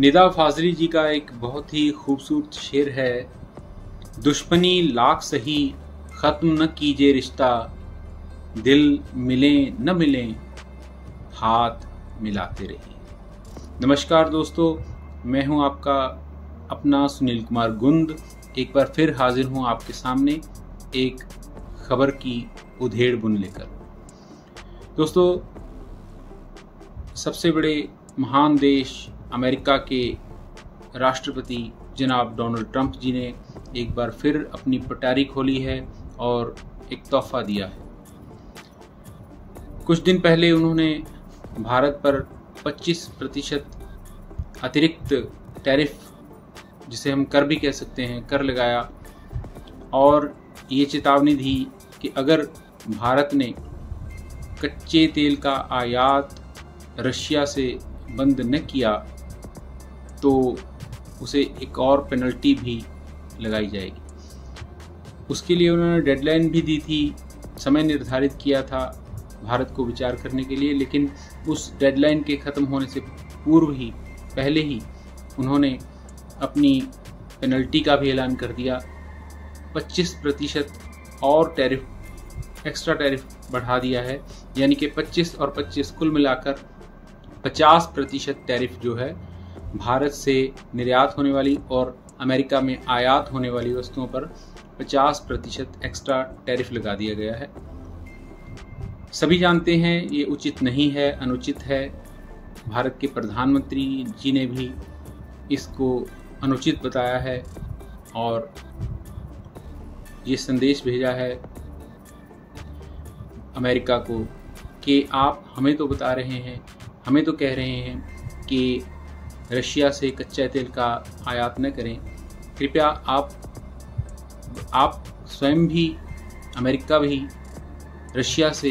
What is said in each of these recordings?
निदा फाजली जी का एक बहुत ही खूबसूरत शेर है। दुश्मनी लाख सही ख़त्म न कीजिए रिश्ता, दिल मिलें न मिलें हाथ मिलाते रहिए। नमस्कार दोस्तों, मैं हूं आपका अपना सुनील कुमार गुंद। एक बार फिर हाजिर हूं आपके सामने एक खबर की उधेड़ बुन लेकर। दोस्तों, सबसे बड़े महान देश अमेरिका के राष्ट्रपति जनाब डोनाल्ड ट्रंप जी ने एक बार फिर अपनी पटारी खोली है और एक तोहफा दिया है। कुछ दिन पहले उन्होंने भारत पर 25% अतिरिक्त टैरिफ, जिसे हम कर भी कह सकते हैं, कर लगाया और ये चेतावनी दी कि अगर भारत ने कच्चे तेल का आयात रशिया से बंद न किया तो उसे एक और पेनल्टी भी लगाई जाएगी। उसके लिए उन्होंने डेडलाइन भी दी थी, समय निर्धारित किया था भारत को विचार करने के लिए, लेकिन उस डेडलाइन के ख़त्म होने से पहले ही उन्होंने अपनी पेनल्टी का भी ऐलान कर दिया। 25% और एक्स्ट्रा टैरिफ बढ़ा दिया है, यानी कि 25 और 25 कुल मिलाकर 50% टैरिफ जो है भारत से निर्यात होने वाली और अमेरिका में आयात होने वाली वस्तुओं पर 50% एक्स्ट्रा टैरिफ लगा दिया गया है। सभी जानते हैं ये उचित नहीं है, अनुचित है। भारत के प्रधानमंत्री जी ने भी इसको अनुचित बताया है और ये संदेश भेजा है अमेरिका को कि आप हमें तो बता रहे हैं, हमें तो कह रहे हैं कि रशिया से कच्चा तेल का आयात न करें। कृपया आप स्वयं भी, अमेरिका भी रशिया से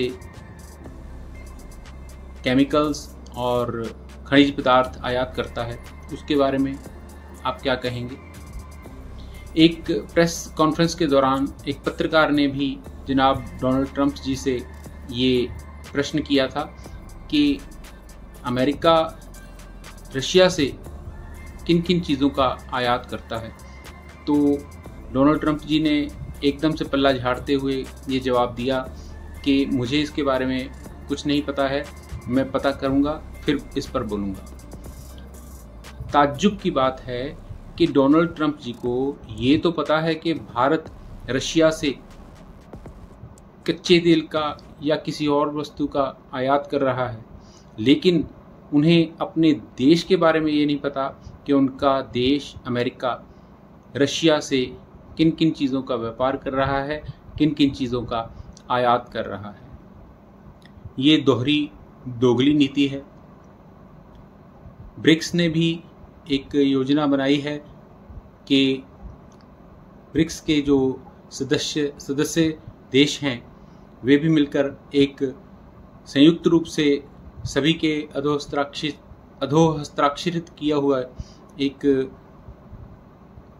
केमिकल्स और खनिज पदार्थ आयात करता है, उसके बारे में आप क्या कहेंगे? एक प्रेस कॉन्फ्रेंस के दौरान एक पत्रकार ने भी जनाब डोनाल्ड ट्रंप जी से ये प्रश्न किया था कि अमेरिका रशिया से किन किन चीज़ों का आयात करता है। तो डोनाल्ड ट्रंप जी ने एकदम से पल्ला झाड़ते हुए ये जवाब दिया कि मुझे इसके बारे में कुछ नहीं पता है, मैं पता करूँगा फिर इस पर बोलूँगा। ताज्जुब की बात है कि डोनाल्ड ट्रंप जी को ये तो पता है कि भारत रशिया से कच्चे तेल का या किसी और वस्तु का आयात कर रहा है, लेकिन उन्हें अपने देश के बारे में ये नहीं पता कि उनका देश अमेरिका रशिया से किन किन चीज़ों का व्यापार कर रहा है, किन किन चीज़ों का आयात कर रहा है। ये दोगली नीति है। ब्रिक्स ने भी एक योजना बनाई है कि ब्रिक्स के जो सदस्य देश हैं वे भी मिलकर एक संयुक्त रूप से सभी के अधोहस्ताक्षरित किया हुआ एक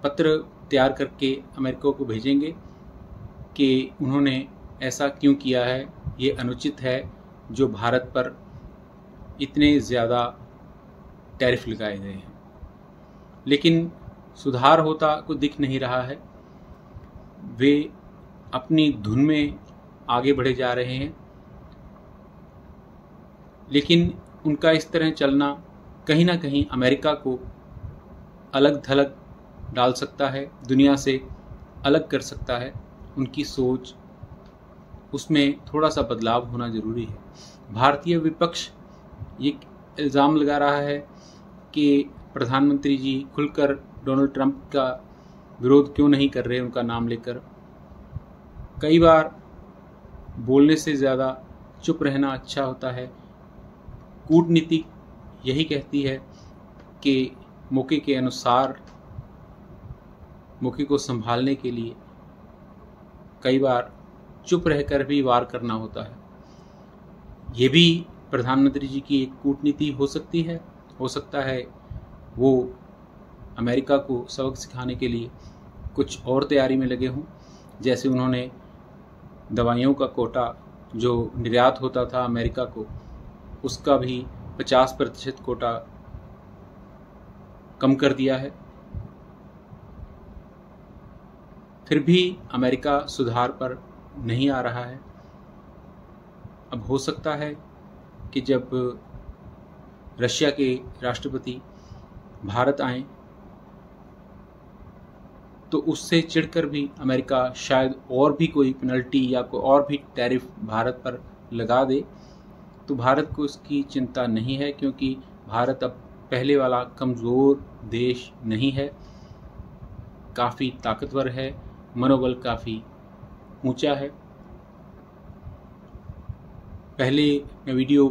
पत्र तैयार करके अमेरिका को भेजेंगे कि उन्होंने ऐसा क्यों किया है, ये अनुचित है जो भारत पर इतने ज़्यादा टैरिफ लगाए गए हैं। लेकिन सुधार होता कुछ दिख नहीं रहा है। वे अपनी धुन में आगे बढ़े जा रहे हैं, लेकिन उनका इस तरह चलना कहीं ना कहीं अमेरिका को अलग थलग डाल सकता है, दुनिया से अलग कर सकता है। उनकी सोच, उसमें थोड़ा सा बदलाव होना ज़रूरी है। भारतीय विपक्ष ये इल्ज़ाम लगा रहा है कि प्रधानमंत्री जी खुलकर डोनाल्ड ट्रंप का विरोध क्यों नहीं कर रहे उनका नाम लेकर। कई बार बोलने से ज़्यादा चुप रहना अच्छा होता है। कूटनीति यही कहती है कि मौके के अनुसार, मौके को संभालने के लिए कई बार चुप रहकर भी वार करना होता है। ये भी प्रधानमंत्री जी की एक कूटनीति हो सकती है। हो सकता है वो अमेरिका को सबक सिखाने के लिए कुछ और तैयारी में लगे हों। जैसे उन्होंने दवाइयों का कोटा जो निर्यात होता था अमेरिका को, उसका भी 50% कोटा कम कर दिया है। फिर भी अमेरिका सुधार पर नहीं आ रहा है। अब हो सकता है कि जब रशिया के राष्ट्रपति भारत आएं तो उससे चिढ़कर भी अमेरिका शायद और भी कोई पेनल्टी या कोई और भी टैरिफ भारत पर लगा दे। तो भारत को इसकी चिंता नहीं है, क्योंकि भारत अब पहले वाला कमज़ोर देश नहीं है, काफ़ी ताकतवर है, मनोबल काफ़ी ऊंचा है। पहले मैं वीडियो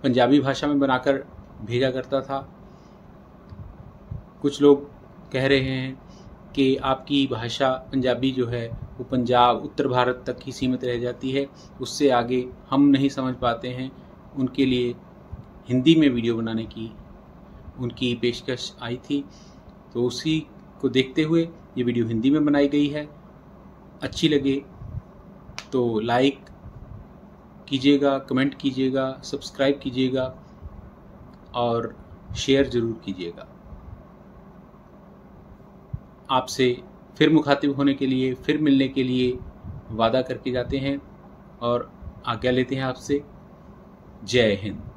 पंजाबी भाषा में बनाकर भेजा करता था। कुछ लोग कह रहे हैं कि आपकी भाषा पंजाबी जो है वो पंजाब उत्तर भारत तक ही सीमित रह जाती है, उससे आगे हम नहीं समझ पाते हैं। उनके लिए हिंदी में वीडियो बनाने की उनकी पेशकश आई थी, तो उसी को देखते हुए ये वीडियो हिंदी में बनाई गई है। अच्छी लगे तो लाइक कीजिएगा, कमेंट कीजिएगा, सब्सक्राइब कीजिएगा और शेयर ज़रूर कीजिएगा। आपसे फिर मुखातिब होने के लिए, फिर मिलने के लिए वादा करके जाते हैं और आज्ञा लेते हैं आपसे। जय हिंद।